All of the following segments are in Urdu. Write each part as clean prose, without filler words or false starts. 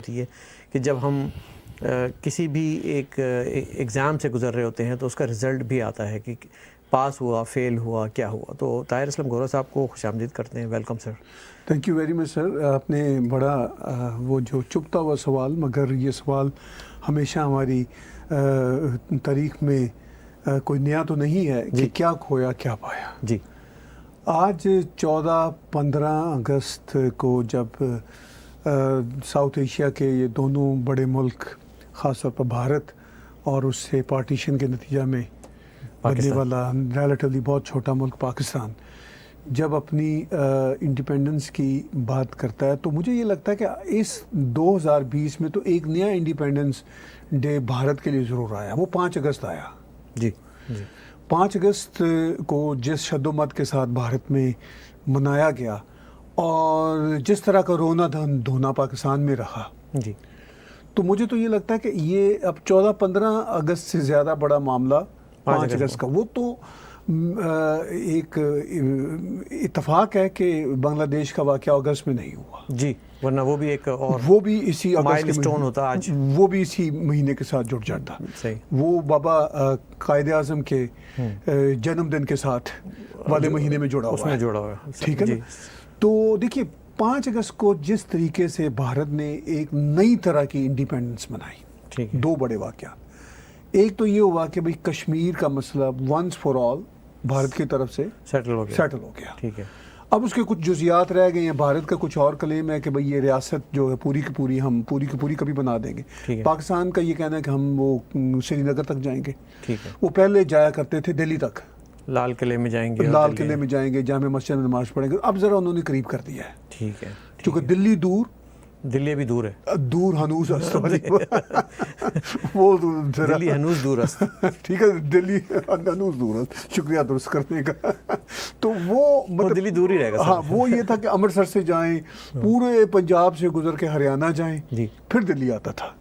ہوتی ہے کہ جب ہم کسی بھی ایک ایگزام سے گزر رہے ہوتے ہیں تو اس کا رزلٹ بھی آتا ہے کہ پاس ہوا، فیل ہوا، کیا ہوا. تو طاہر اسلم گورا صاحب کو خوش آمدید کرتے ہیں. Welcome sir. Thank you very much sir. آپ نے بڑا وہ جو چپتا ہوا سوال، مگر یہ سوال ہمیشہ ہماری تاریخ میں کوئی نیا تو نہیں ہے کہ کیا کھویا کیا پایا. جی آج 14-15 اگست کو جب ساؤتھ ایشیا کے یہ دونوں بڑے ملک، خاص طور پر بھارت اور اس سے پارٹیشن کے نتیجہ میں بدلنے والا ریلیٹیولی بہت چھوٹا ملک پاکستان، جب اپنی انڈیپینڈنس کی بات کرتا ہے، تو مجھے یہ لگتا ہے کہ اس 2020 میں تو ایک نیا انڈیپینڈنس ڈے بھارت کے لیے ضرور آیا. وہ 5 اگست آیا. جی 5 اگست کو جس شد و مت کے ساتھ بھارت میں منایا گیا اور جس طرح کا رونا دھونا پاکستان میں رہا، جی تو مجھے تو یہ لگتا ہے کہ یہ اب 14-15 اگست سے زیادہ بڑا معاملہ 5 اگست کا. وہ تو ایک اتفاق ہے کہ بنگلہ دیش کا واقعہ اگست میں نہیں ہوا. جی ورنہ وہ بھی ایک اور وہ بھی اسی مائل سٹون ہوتا آج، وہ بھی اسی مہینے کے ساتھ جڑ جاتا. وہ بابا قائد اعظم کے جنم دن کے ساتھ والے مہینے میں جڑا ہوا ہے. ٹھیک ہے نا. تو دیکھیے 5 اگست کو جس طریقے سے بھارت نے ایک نئی طرح کی انڈیپینڈنس منائی، 2 بڑے واقعات. ایک تو یہ ہوا کہ بھئی کشمیر کا مسئلہ ونس فار آل بھارت کی طرف سے سیٹل ہو گیا. ٹھیک ہے. اب اس کے کچھ جزیات رہ گئے ہیں. بھارت کا کچھ اور کلیم ہے کہ بھئی یہ ریاست جو ہے پوری کی پوری ہم پوری کی پوری کبھی بنا دیں گے. پاکستان کا یہ کہنا ہے کہ ہم وہ سری نگر تک جائیں گے. ٹھیک ہے. وہ پہلے جایا کرتے تھے دلی تک، لال قلعے میں جائیں گے، لال قلعے میں جائیں گے، جامع مسجد میں نماز پڑھیں گے. اب ذرا انہوں نے قریب کر دیا ہے. ٹھیک ہے. چونکہ دلی دور، دلی بھی دور ہے، دور ہنوز است وہ دلی ہنوز دور است. ٹھیک ہے، دلی ہنوز دور است. شکریہ درست کرنے کا. تو وہ مطلب دلی دور ہی رہے گا. ہاں، وہ یہ تھا کہ امرتسر سے جائیں، پورے پنجاب سے گزر کے ہریانہ جائیں، پھر دلی آتا تھا.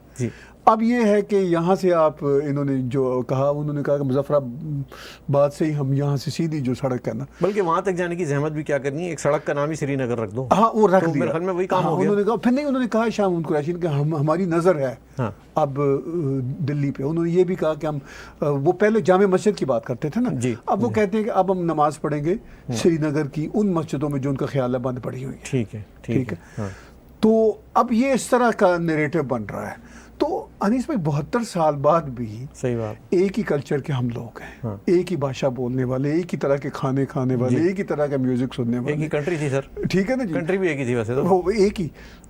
اب یہ ہے کہ یہاں سے آپ انہوں نے جو کہا، انہوں نے کہا کہ مظفر آباد سے ہی ہم یہاں سے سیدھی جو سڑک ہے نا، بلکہ وہاں تک جانے کی زحمت بھی کیا کرنی ہے، ایک سڑک کا نام ہی سری نگر رکھ دو. ہاں وہ رکھ دیا. میرے خیال میں وہی کام ہو گیا. انہوں نے کہا پھر نہیں، انہوں نے کہا شاہ محمود قریشی کہ ہماری نظر ہے اب دلی پہ. انہوں نے یہ بھی کہا کہ ہم وہ پہلے جامع مسجد کی بات کرتے تھے نا، اب وہ کہتے ہیں کہ اب ہم نماز پڑھیں گے سری نگر کی ان مسجدوں میں جو ان کا خیال ہے بند پڑی ہوئی ہے. ٹھیک ہے. تو اب یہ اس طرح کا نیریٹو بن رہا ہے. تو انیس بھائی 72 سال بعد بھی صحیح بات، ایک ہی کلچر کے ہم لوگ ہیں، ایک ہی بھاشا بولنے والے، ایک ہی طرح کے کھانے کھانے والے، ایک ہی طرح کا میوزک سننے والے. ایک ہی کنٹری تھی سر. ٹھیک ہے نا جی، کنٹری بھی ایک ہی تھی ویسے تو. وہ ایک ہی.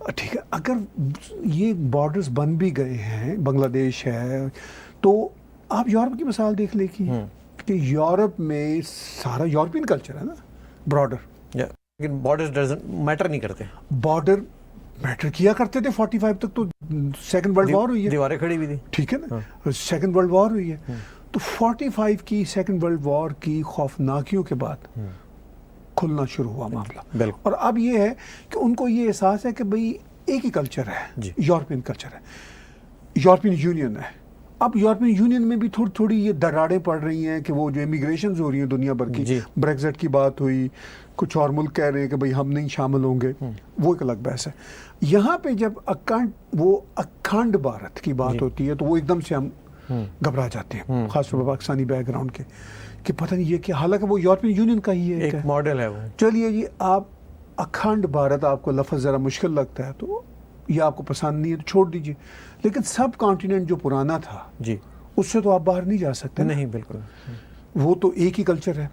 ٹھیک ہے. اگر یہ بارڈرز بن بھی گئے ہیں، بنگلہ دیش ہے، تو آپ یورپ کی مثال دیکھ لیں کہ یورپ میں سارا یورپین کلچر ہے نا، براڈر. لیکن بارڈرز میٹر نہیں کرتے. بارڈر میٹر کیا کرتے تھے 45 تک. تو سیکنڈ ورلڈ وار ہوئی ہے، دیواریں کھڑی ہوئی تھی. ٹھیک ہے نا. سیکنڈ ورلڈ وار ہوئی ہے. تو 45 کی سیکنڈ ورلڈ وار کی خوفناکیوں کے بعد کھلنا شروع ہوا معاملہ. اور اب یہ ہے کہ ان کو یہ احساس ہے کہ بھئی ایک ہی کلچر ہے، یورپین کلچر ہے، یورپین یونین ہے. اب یورپین یونین میں بھی تھوڑی یہ دراڑیں پڑ رہی ہیں کہ وہ جو امیگریشنز ہو رہی ہیں دنیا بھر کی، بریگزٹ کی بات ہوئی، کچھ اور ملک کہہ رہے ہیں کہ بھئی ہم نہیں شامل ہوں گے، وہ ایک الگ بحث ہے. یہاں پہ جب اکھنڈ بھارت کی بات ہوتی ہے تو وہ ایک دم سے ہم گھبرا جاتے ہیں، خاص طور پر پاکستانی بیک گراؤنڈ کے، کہ پتہ نہیں یہ کہ حالانکہ وہ یورپین یونین کا ہی ایک ماڈل ہے. وہ چلیے جی، آپ اکھنڈ بھارت آپ کو لفظ ذرا مشکل لگتا ہے تو یہ آپ کو پسند نہیں ہے تو چھوڑ دیجیے، لیکن سب کانٹیننٹ جو پرانا تھا اس سے تو آپ باہر نہیں جا سکتے. نہیں، بالکل. وہ تو ایک ہی کلچر ہے.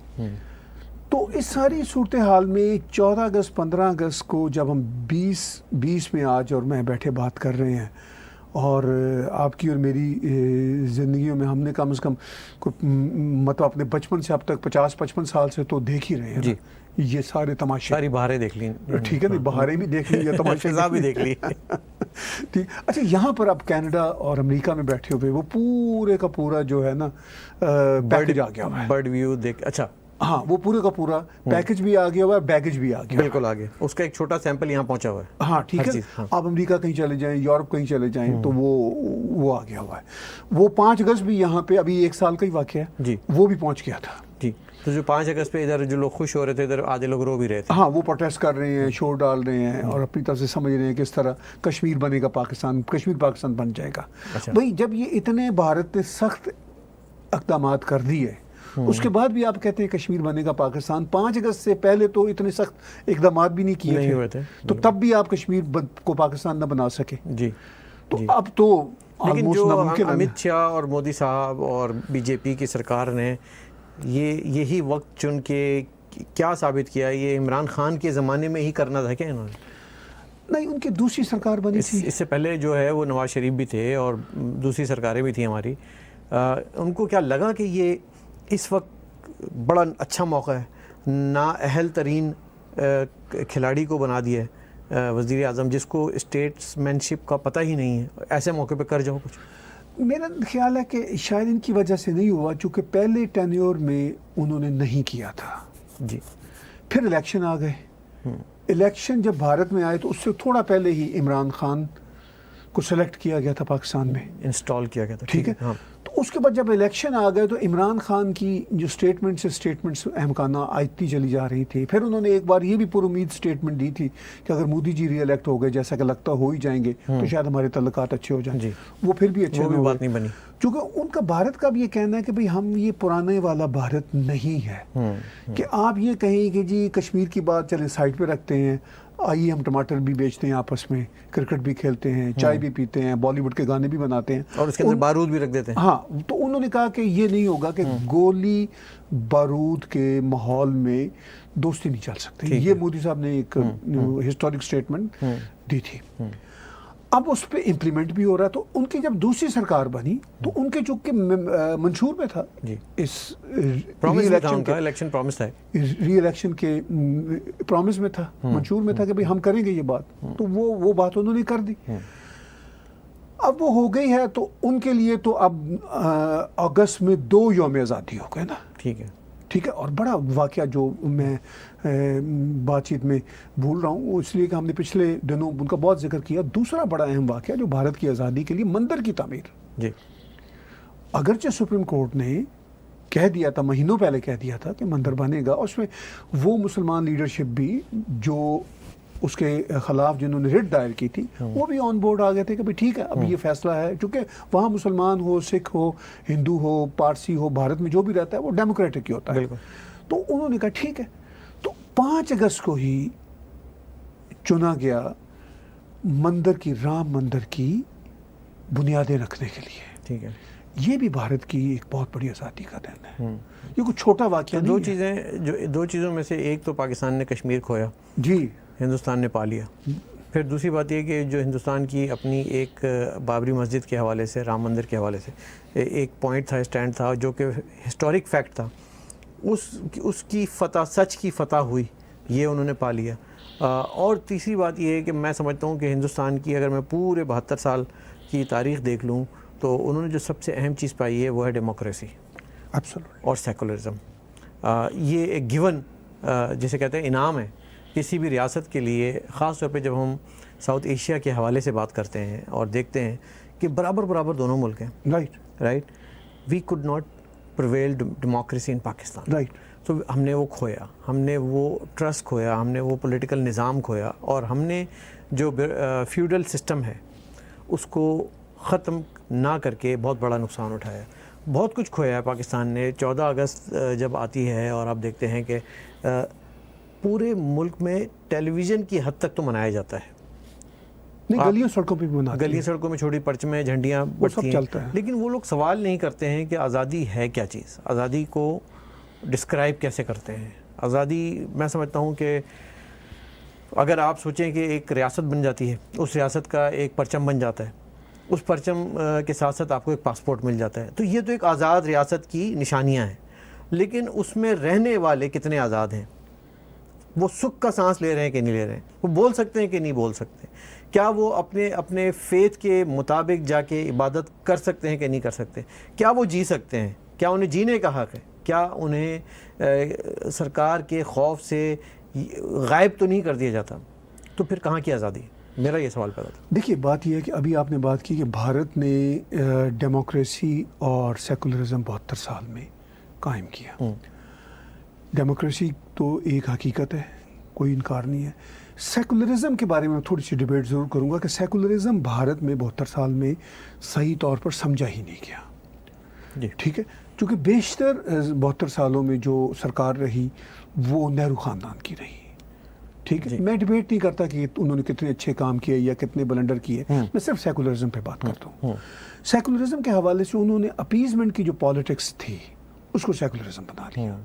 تو اس ساری صورتحال میں 14 اگست 15 اگست کو جب ہم 20 میں آج اور میں بیٹھے بات کر رہے ہیں، اور آپ کی اور میری زندگیوں میں ہم نے کم از کم مطلب اپنے بچپن سے اب تک 50-55 سال سے تو دیکھ ہی رہے ہیں یہ سارے تماشے، ساری بہاریں دیکھ لی. ٹھیک ہے نا، بہاریں بھی دیکھ لی یا تماشے بھی دیکھ لی. ٹھیک. اچھا، یہاں پر اب کینیڈا اور امریکہ میں بیٹھے ہوئے وہ پورے کا پورا جو ہے نا پیکج آ گیا ہوا ہے. برڈ ویو دیکھ. اچھا، ہاں، وہ پورے کا پورا پیکج بھی آ گیا ہوا ہے، بیگج بھی آ گیا. بالکل آگے اس کا ایک چھوٹا سیمپل یہاں پہنچا ہوا ہے. ہاں ٹھیک ہے. آپ امریکہ کہیں چلے جائیں، یورپ کہیں چلے جائیں تو وہ آ گیا ہوا ہے. وہ 5 اگست بھی یہاں پہ ابھی 1 سال کا ہی واقعہ ہے، وہ بھی پہنچ گیا تھا. جی. تو جو 5 اگست پہ ادھر جو لوگ خوش ہو رہے تھے ادھر آدھے لوگ رو بھی رہے تھے. ہاں وہ پروٹیسٹ کر رہے ہیں, شور ڈال رہے ہیں اور اپنی طرف سے سمجھ رہے ہیں کس طرح کشمیر بنے گا پاکستان, کشمیر پاکستان بن جائے گا. بھائی جب یہ اتنے بھارت نے سخت اقدامات کر دیے, اس کے بعد بھی آپ کہتے ہیں کشمیر بنے گا پاکستان. 5 اگست سے پہلے تو اتنے سخت اقدامات بھی نہیں کیے تھے, تو تب بھی آپ کشمیر کو پاکستان نہ بنا سکے. جی. تو اب تو لیکن جو امت شاہ اور مودی صاحب اور بی جے پی کی سرکار نے یہی وقت چن کے کیا ثابت کیا, یہ عمران خان کے زمانے میں ہی کرنا تھا کیا انہوں نے؟ نہیں, ان کی دوسری سرکار بنی تھی. اس سے پہلے جو ہے وہ نواز شریف بھی تھے اور دوسری سرکاریں بھی تھیں ہماری. ان کو کیا لگا کہ یہ اس وقت بڑا اچھا موقع ہے, نااہل ترین کھلاڑی کو بنا دیا ہے وزیر اعظم, جس کو اسٹیٹس مین شپ کا پتہ ہی نہیں ہے, ایسے موقع پہ کر جاؤ کچھ. میرا خیال ہے کہ شاید ان کی وجہ سے نہیں ہوا, چونکہ پہلے ٹینیور میں انہوں نے نہیں کیا تھا. جی. پھر الیکشن آ گئے. الیکشن جب بھارت میں آئے تو اس سے تھوڑا پہلے ہی عمران خان کو سلیکٹ کیا گیا تھا پاکستان میں, انسٹال کیا گیا تھا. ٹھیک ہے. تو اس کے بعد جب الیکشن آ گئے تو عمران خان کی جو اسٹیٹمنٹس اہمکانہ آتی چلی جا رہی تھی. پھر انہوں نے ایک بار یہ بھی پر امید اسٹیٹمنٹ دی تھی کہ اگر مودی جی ری الیکٹ ہو گئے, جیسا کہ لگتا ہو ہی جائیں گے, تو شاید ہمارے تعلقات اچھے ہو جائیں. وہ پھر بھی اچھے بات نہیں بنی, چونکہ ان کا بھارت کا بھی یہ کہنا ہے کہ بھئی ہم یہ پرانے والا بھارت نہیں ہے کہ آپ یہ کہیں کہ جی کشمیر کی بات چلیں سائڈ پہ رکھتے ہیں, آئیے ہم ٹماٹر بھی بیچتے ہیں آپس میں, کرکٹ بھی کھیلتے ہیں, چائے بھی پیتے ہیں, بالی ووڈ کے گانے بھی بناتے ہیں, اور اس کے اندر بارود بھی رکھ دیتے ہیں. ہاں, تو انہوں نے کہا کہ یہ نہیں ہوگا کہ گولی بارود کے ماحول میں دوستی نہیں چل سکتی. یہ مودی صاحب نے ایک ہسٹورک اسٹیٹمنٹ دی تھی. اب اس پہ امپلیمنٹ بھی ہو رہا ہے. تو ان کی جب دوسری سرکار بنی تو ان کے چونکہ منشور میں تھا, اس الیکشن پرومس تھا, ری الیکشن کے پرومس میں تھا, منشور میں تھا کہ بھئی ہم کریں گے یہ بات, تو وہ بات انہوں نے کر دی. اب وہ ہو گئی ہے تو ان کے لیے تو اب اگست میں 2 یوم آزادی ہو گئے نا. ٹھیک ہے. ٹھیک ہے. اور بڑا واقعہ جو میں بات چیت میں بھول رہا ہوں, اس لیے کہ ہم نے پچھلے دنوں ان کا بہت ذکر کیا, دوسرا بڑا اہم واقعہ جو بھارت کی آزادی کے لیے مندر کی تعمیر. جی. اگرچہ سپریم کورٹ نے کہہ دیا تھا, مہینوں پہلے کہہ دیا تھا کہ مندر بنے گا, اس میں وہ مسلمان لیڈرشپ بھی جو اس کے خلاف جنہوں نے ریٹ دائر کی تھی وہ بھی آن بورڈ آ گئے تھے کہ بھئی ٹھیک ہے اب یہ فیصلہ ہے, چونکہ وہاں مسلمان ہو, سکھ ہو, ہندو ہو, پارسی ہو, بھارت میں جو بھی رہتا ہے وہ ڈیموکریٹک ہی ہوتا ہے. تو انہوں نے کہا ٹھیک ہے. تو 5 اگست کو ہی چنا گیا مندر کی, رام مندر کی بنیادیں رکھنے کے لیے. ٹھیک ہے. یہ بھی بھارت کی ایک بہت بڑی آزادی کا دن ہے. یہ کوئی چھوٹا واقعہ نہیں ہے. دو چیزوں میں سے ایک تو پاکستان نے کشمیر کھویا, جی, ہندوستان نے پا لیا. پھر دوسری بات یہ کہ جو ہندوستان کی اپنی ایک بابری مسجد کے حوالے سے, رام مندر کے حوالے سے ایک پوائنٹ تھا, اسٹینڈ تھا, جو کہ ہسٹورک فیکٹ تھا, اس کی فتح, سچ کی فتح ہوئی, یہ انہوں نے پا لیا. اور تیسری بات یہ ہے کہ میں سمجھتا ہوں کہ ہندوستان کی اگر میں پورے 72 سال کی تاریخ دیکھ لوں تو انہوں نے جو سب سے اہم چیز پائی ہے وہ ہے ڈیموکریسی اور سیکولرزم. یہ ایک گیون جسے کہتے ہیں انعام ہے کسی بھی ریاست کے لیے, خاص طور پہ جب ہم ساؤتھ ایشیا کے حوالے سے بات کرتے ہیں اور دیکھتے ہیں کہ برابر دونوں ملک ہیں. Right. We could not prevail democracy in Pakistan. Right. تو ہم نے وہ کھویا, ہم نے وہ ٹرسٹ کھویا, ہم نے وہ پولیٹیکل نظام کھویا, اور ہم نے جو فیوڈل سسٹم ہے اس کو ختم نہ کر کے بہت بڑا نقصان اٹھایا. بہت کچھ کھویا ہے پاکستان نے. 14 اگست جب آتی ہے اور آپ دیکھتے ہیں کہ پورے ملک میں ٹیلی ویژن کی حد تک تو منایا جاتا ہے, گلیوں سڑکوں پہ بھی مناتے ہیں, گلیوں سڑکوں میں چھوٹی پرچمیں, جھنڈیاں بڑھتی ہیں, لیکن وہ لوگ سوال نہیں کرتے ہیں کہ آزادی ہے کیا چیز, آزادی کو ڈسکرائب کیسے کرتے ہیں. آزادی میں سمجھتا ہوں کہ اگر آپ سوچیں کہ ایک ریاست بن جاتی ہے, اس ریاست کا ایک پرچم بن جاتا ہے, اس پرچم کے ساتھ ساتھ آپ کو ایک پاسپورٹ مل جاتا ہے, تو یہ تو ایک آزاد ریاست کی نشانیاں ہیں. لیکن اس میں رہنے والے کتنے آزاد ہیں, وہ سکھ کا سانس لے رہے ہیں کہ نہیں لے رہے ہیں, وہ بول سکتے ہیں کہ نہیں بول سکتے, کیا وہ اپنے فیتھ کے مطابق جا کے عبادت کر سکتے ہیں کہ نہیں کر سکتے, کیا وہ جی سکتے ہیں, کیا انہیں جینے کا حق ہے, کیا انہیں سرکار کے خوف سے غائب تو نہیں کر دیا جاتا, تو پھر کہاں کی آزادی. میرا یہ سوال پیدا تھا. دیکھیے بات یہ ہے کہ ابھی آپ نے بات کی کہ بھارت نے ڈیموکریسی اور سیکولرزم 72 سال میں قائم کیا. ڈیموکریسی تو ایک حقیقت ہے، کوئی انکار نہیں ہے. سیکولرزم کے بارے میں تھوڑی سی ڈیبیٹ ضرور کروں گا کہ سیکولرزم بھارت میں 72 سال میں صحیح طور پر سمجھا ہی نہیں گیا. جی ٹھیک ہے، چونکہ بیشتر 72 سالوں میں جو سرکار رہی وہ نہرو خاندان کی رہی. ٹھیک ہے، میں ڈیبیٹ نہیں کرتا کہ انہوں نے کتنے اچھے کام کیے یا کتنے بلنڈر کیے، میں صرف سیکولرزم پہ بات کرتا ہوں. سیکولرزم کے حوالے سے انہوں نے اپیزمنٹ کی جو پالیٹکس تھی اس کو سیکولرزم بنا لیا.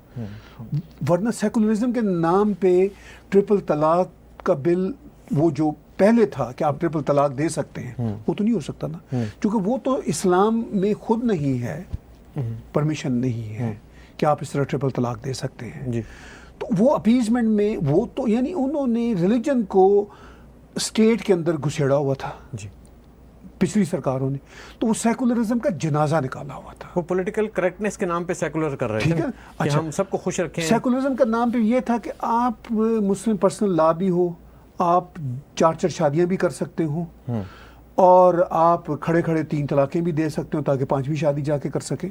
ورنہ سیکولرزم کے نام پہ ٹرپل طلاق کا بل، وہ جو پہلے تھا کہ آپ ٹرپل طلاق دے سکتے ہیں، وہ تو نہیں ہو سکتا نا، کیونکہ وہ تو اسلام میں خود نہیں ہے، پرمیشن نہیں ہے کہ آپ اس طرح ٹرپل طلاق دے سکتے ہیں. تو وہ اپیزمنٹ میں وہ تو یعنی انہوں نے ریلیجن کو اسٹیٹ کے اندر گھسیڑا ہوا تھا پچھلی سرکاروں نے، تو وہ سیکولرزم کا جنازہ نکالا ہوا تھا. وہ پولیٹیکل کریکٹنس کے نام پہ سیکولر کر رہے ٹھیک تھے ہے، کہ ہم سب کو خوش رکھیں. سیکولرزم کا نام پہ یہ تھا کہ آپ مسلم پرسنل لا بھی ہو، آپ 4 شادیاں بھی کر سکتے ہو، اور آپ کھڑے کھڑے 3 طلاقیں بھی دے سکتے ہو تاکہ 5ویں شادی جا کے کر سکیں.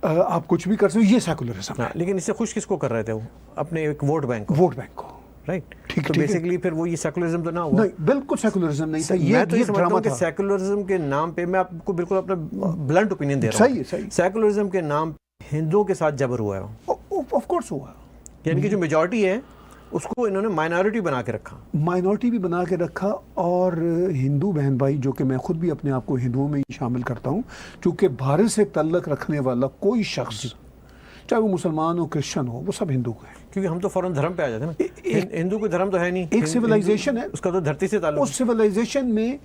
آپ کچھ بھی کر سکتے ہو، یہ سیکولرزم ہے. لیکن اس سے خوش کس کو کر رہے تھے وہ؟ اپنے ایک ووٹ بینک کو. ووٹ بینک کو، رائٹ. ٹھیک تو ہے، بیسیکلی پھر وہ یہ سیکولرزم تو نہ ہوا. نہیں بالکل سیکولرزم نہیں تھا. میں تو یہ سمجھتا ڈرامہ ہوں کہ تھا. سیکولرزم کے نام پہ، میں آپ کو بالکل اپنا بلنٹ اوپینین دے رہا ہوں، صحیح سیکولرزم کے نام پہ ہندوؤں کے ساتھ جبر ہوا ہے. آف کورس ہوا، یعنی کہ جو میجورٹی ہے اس کو انہوں نے مائنورٹی بنا کے رکھا. مائنورٹی بھی بنا کے رکھا. اور ہندو بہن بھائی، جو کہ میں خود بھی اپنے آپ کو ہندوؤں میں ہی شامل کرتا ہوں، چونکہ بھارت سے تعلق رکھنے والا کوئی شخص چاہے وہ مسلمان ہو کرسچن ہو، وہ سب ہندو ہیں. کیونکہ ہم تو فوراً دھرم پہ آ جاتے ہیں نا. ہندو کوئی دھرم تو ہے نہیں، ایک سویلائزیشن ہے، اس کا تو دھرتی سے تعلق. اس سویلائزیشن میں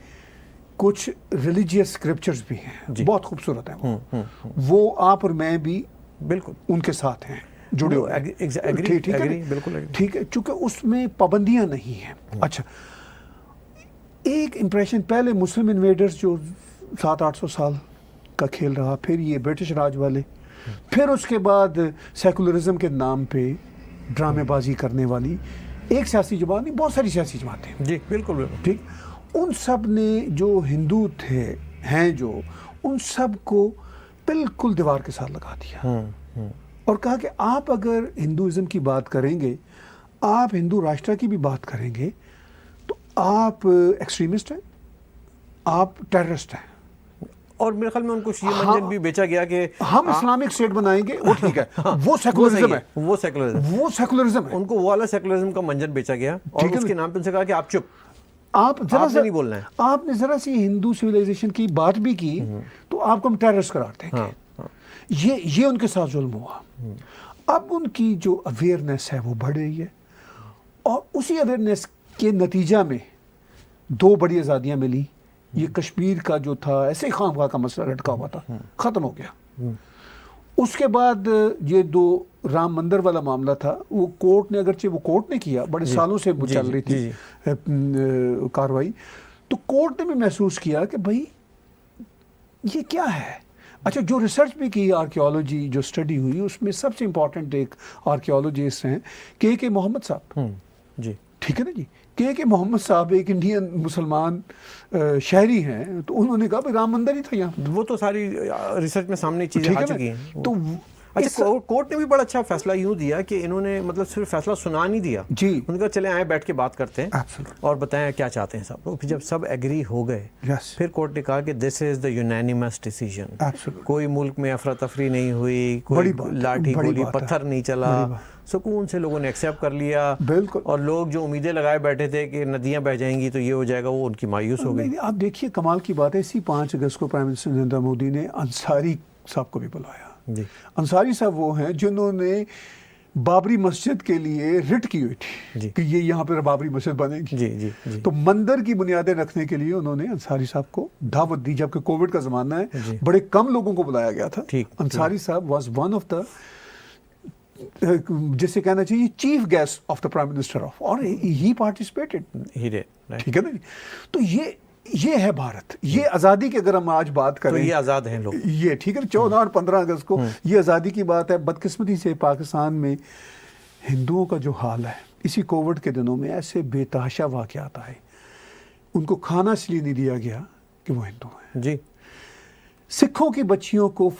کچھ ریلیجیس اسکرپچرز بھی ہیں، بہت خوبصورت ہیں وہ آپ اور میں بھی بالکل ان کے ساتھ ہیں جڑے ہوئے. بالکل ٹھیک ہے، چونکہ اس میں پابندیاں نہیں ہیں. اچھا، ایک امپریشن پہلے مسلم انویڈرز جو 700-800 سال کا کھیل رہا، پھر یہ برٹش راج والے، پھر اس کے بعد سیکولرزم کے نام پہ ڈرامے بازی کرنے والی ایک سیاسی جماعت نہیں، بہت ساری سیاسی جماعتیں. جی بالکل ٹھیک. ان سب نے جو ہندو تھے ہیں جو ان سب کو بالکل دیوار کے ساتھ لگا دیا اور کہا کہ آپ اگر ہندوازم کی بات کریں گے، آپ ہندو راشٹر کی بھی بات کریں گے، تو آپ ایکسٹریمسٹ ہیں، آپ ٹیررسٹ ہیں. اور میرے خیال میں ان کو یہ منجن بھی بیچا گیا کہ ہم اسلامک اسٹیٹ بنائیں گے. وہ ٹھیک ہے، وہ سیکولرزم ہے، وہ سیکولرزم ہے. ان کو وہ والا سیکولرزم کا منجن بیچا گیا اور اس کے نام پہ ان سے کہا کہ آپ چپ، آپ ذرا نہیں بولنا ہے. آپ نے ذرا سی ہندو سویلائزیشن کی بات بھی کی تو آپ کو ہم ٹیررسٹ قرار دیں گے. یہ ان کے ساتھ ظلم ہوا. اب ان کی جو اویئرنیس ہے وہ بڑھ رہی ہے، اور اسی اویئرنیس کے نتیجہ میں 2 بڑی آزادیاں ملی. یہ کشمیر کا جو تھا ایسے ہی خام خواہ کا مسئلہ لٹکا ہوا تھا، ختم ہو گیا. اس کے بعد یہ 2 رام مندر والا معاملہ تھا، وہ کورٹ نے، اگرچہ وہ کورٹ نے کیا، بڑے سالوں سے وہ چل رہی تھی کاروائی، تو کورٹ نے بھی محسوس کیا کہ بھائی یہ کیا ہے. اچھا، جو ریسرچ بھی کی آرکیالوجی جو اسٹڈی ہوئی، اس میں سب سے امپورٹنٹ ایک آرکیالوجسٹ ہیں کے محمد صاحب. جی ٹھیک ہے نا جی. کہ محمد صاحب ایک انڈین مسلمان شہری ہیں، تو انہوں نے کہا بھائی رام مندر ہی تھا یہاں. وہ تو ساری ریسرچ میں سامنے چیزیں آ چکی ہیں. تو اچھا، کورٹ نے بھی بڑا اچھا فیصلہ یوں دیا کہ انہوں نے مطلب صرف فیصلہ سنا نہیں دیا. جی، ان کا چلے آئے بیٹھ کے بات کرتے ہیں اور بتائیں کیا چاہتے ہیں سب. پھر جب سب ایگری ہو گئے، پھر کورٹ نے کہا کہ دس از دا یونینیمس ڈیسیژن. کوئی ملک میں افراتفری نہیں ہوئی، کوئی لاٹھی گولی پتھر نہیں چلا، سکون سے لوگوں نے ایکسیپٹ کر لیا. بالکل. اور لوگ جو امیدیں لگائے بیٹھے تھے کہ ندیاں بہہ جائیں گی تو یہ ہو جائے گا، وہ ان کی مایوس ہو گئی. آپ دیکھیے کمال کی بات ہے، اسی 5 اگست کو پرائم منسٹر نریندر مودی نے انصاری صاحب کو بھی بلایا. جی، انصاری صاحب وہ ہیں جنہوں نے بابری مسجد کے لیے رٹ کی ہوئی تھی کہ یہ یہاں پہ بابری مسجد بنے گی. جی جی جی. تو مندر کی بنیادیں رکھنے کے لیے انہوں نے انصاری صاحب کو دعوت دی، جبکہ کووڈ کا زمانہ ہے، بڑے کم لوگوں کو بلایا گیا تھا. انصاری صاحب واز ون آف دا، جسے کہنا چاہیے chief guest of the prime minister of, اور ہی پارٹیسپیٹڈ. ٹھیک ہے نا جی. تو یہ ہے بھارت. یہ آزادی کی اگر ہم آج بات کریں تو یہ آزاد ہیں لوگ. یہ ٹھیک ہے، 14 اور 15 اگست کو یہ آزادی کی بات ہے. بدقسمتی سے پاکستان میں ہندوؤں کا جو حال ہے، اسی کووڈ کے دنوں میں ایسے بے تحاشا واقعات آئے. ان کو کھانا اس لیے نہیں دیا گیا کہ وہ ہندو ہیں. جی. سکھوں کی بچیوں کو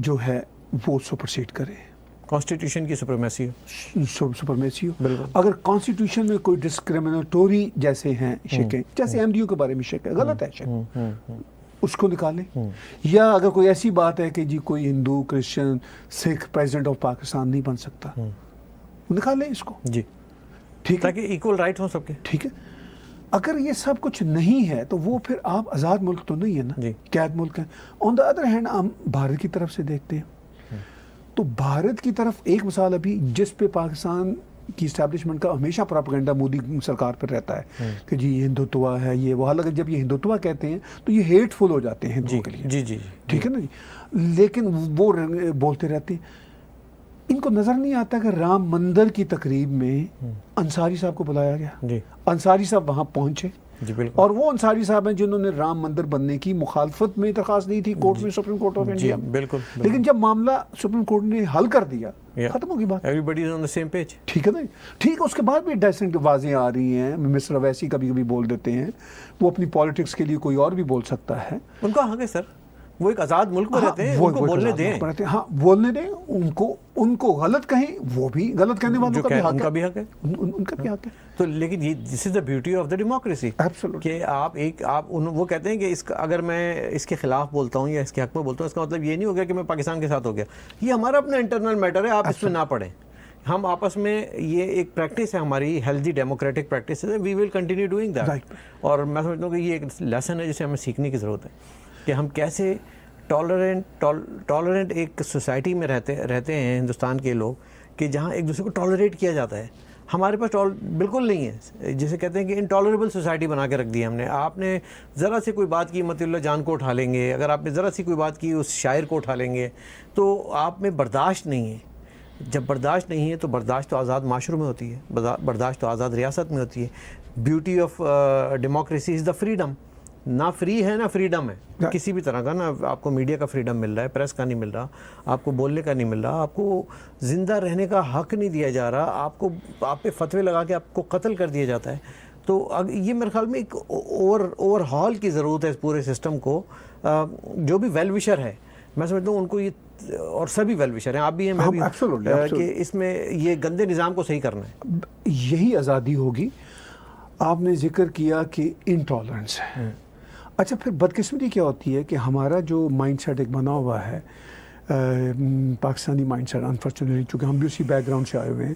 جو ہے وہ سپرسیڈ کرے, کانسٹیٹیوشن کی سپریمیسی ہو. سپرمیسی ہو. بالکل. اگر کانسٹیٹیوشن میں کوئی ڈسکریمنیٹوری جیسے ہیں شکیں, جیسے ایم ڈی او کے بارے میں شک ہے, غلط ہے شک, اس کو نکالیں. یا اگر کوئی ایسی بات ہے کہ جی کوئی Hindu, Christian, Sikh president of Pakistan نہیں بن سکتا, نکالیں اس کو. جی, ٹھیک ہے, تاکہ ایکول رائٹ ہوں سب کے. ٹھیک ہے. اگر یہ سب کچھ نہیں ہے تو وہ پھر آپ آزاد ملک تو نہیں ہے نا, جی. قید ملک ہے. آن دا ادر ہینڈ ہم بھارت کی طرف سے دیکھتے ہیں, تو بھارت کی طرف ایک مثال ابھی جس پہ پاکستان کی اسٹیبلشمنٹ کا ہمیشہ پراپیگنڈا مودی سرکار پر رہتا ہے کہ جی یہ ہندوتوا ہے, یہ وہ. حالانکہ جب یہ ہندوتوا کہتے ہیں تو یہ ہیٹ فل ہو جاتے ہیں ہندوؤں کے لیے. جی جی, ٹھیک ہے نا جی. لیکن وہ بولتے رہتے ہیں. ان کو نظر نہیں آتا کہ رام مندر کی تقریب میں انصاری صاحب کو بلایا گیا, جی انصاری صاحب وہاں پہنچے, جی بالکل. اور وہ انصاری صاحب ہیں جنہوں نے رام مندر بننے کی مخالفت میں درخواست دی تھی کورٹ میں, سپریم کورٹ آف انڈیا میں. بالکل. لیکن جب معاملہ سپریم کورٹ نے حل کر دیا, ختم ہوگی بات. Everybody is on the same page. ٹھیک ہے نا. ٹھیک, اس کے بعد بھی ڈیسنٹ آوازیں آ رہی ہیں. مسٹر اویسی کبھی کبھی بول دیتے ہیں, وہ اپنی پالیٹکس کے لیے کوئی اور بھی بول سکتا ہے. ان کا حق ہے سر, وہ ایک آزاد ملک میں رہتے ہیں, ان کو بولنے دیں. ہاں بولنے دیں ان کو غلط کہیں, وہ بھی غلط کہنے والوں کا بھی حق ہے, ان کا بھی حق ہے, ان کا بھی حق ہے. تو لیکن یہ this is the beauty of the democracy, کہ آپ وہ کہتے ہیں کہ اگر میں اس کے خلاف بولتا ہوں یا اس کے حق میں بولتا ہوں, اس کا مطلب یہ نہیں ہو گیا کہ میں پاکستان کے ساتھ ہو گیا. یہ ہمارا اپنا انٹرنل میٹر ہے, آپ اس میں نہ پڑھیں. ہم آپس میں, یہ ایک پریکٹس ہے ہماری, ہیلدی ڈیموکریٹک پریکٹس ہے, وی ول کنٹینیو ڈوئنگ دیٹ. اور میں سمجھتا ہوں کہ یہ ایک لیسن ہے جسے ہمیں سیکھنے کی ضرورت ہے, کہ ہم کیسے ٹالرنٹ ایک سوسائٹی میں رہتے ہیں ہندوستان کے لوگ, کہ جہاں ایک دوسرے کو ٹالریٹ کیا جاتا ہے. ہمارے پاس بالکل نہیں ہے, جسے کہتے ہیں کہ انٹالریبل سوسائٹی بنا کے رکھ دی ہم نے. آپ نے ذرا سی کوئی بات کی, مطیع اللہ جان کو اٹھا لیں گے. اگر آپ نے ذرا سی کوئی بات کی, اس شاعر کو اٹھا لیں گے. تو آپ میں برداشت نہیں ہے. جب برداشت نہیں ہے تو برداشت تو آزاد معاشروں میں ہوتی ہے, برداشت تو آزاد ریاست میں ہوتی ہے. Beauty of democracy is the freedom. نہ فری ہے نہ فریڈم ہے کسی بھی طرح کا. نہ آپ کو میڈیا کا فریڈم مل رہا ہے, پریس کا نہیں مل رہا, آپ کو بولنے کا نہیں مل رہا, آپ کو زندہ رہنے کا حق نہیں دیا جا رہا, آپ پہ فتوے لگا کے آپ کو قتل کر دیا جاتا ہے. تو یہ میرے خیال میں ایک اوور ہال کی ضرورت ہے اس پورے سسٹم کو. جو بھی ویل وشر ہے, میں سمجھتا ہوں ان کو یہ, اور سبھی ویل وشر ہیں, آپ بھی ہیں, میں بھی ہوں, کہ اس میں یہ گندے نظام کو صحیح کرنا ہے. یہی آزادی ہوگی. آپ نے ذکر کیا کہ انٹالرنس ہے. اچھا, پھر بدقسمتی کیا ہوتی ہے کہ ہمارا جو مائنڈ سیٹ ایک بنا ہوا ہے, پاکستانی مائنڈ سیٹ, انفارچونیٹلی چونکہ ہم بھی اسی بیک گراؤنڈ سے آئے ہوئے ہیں,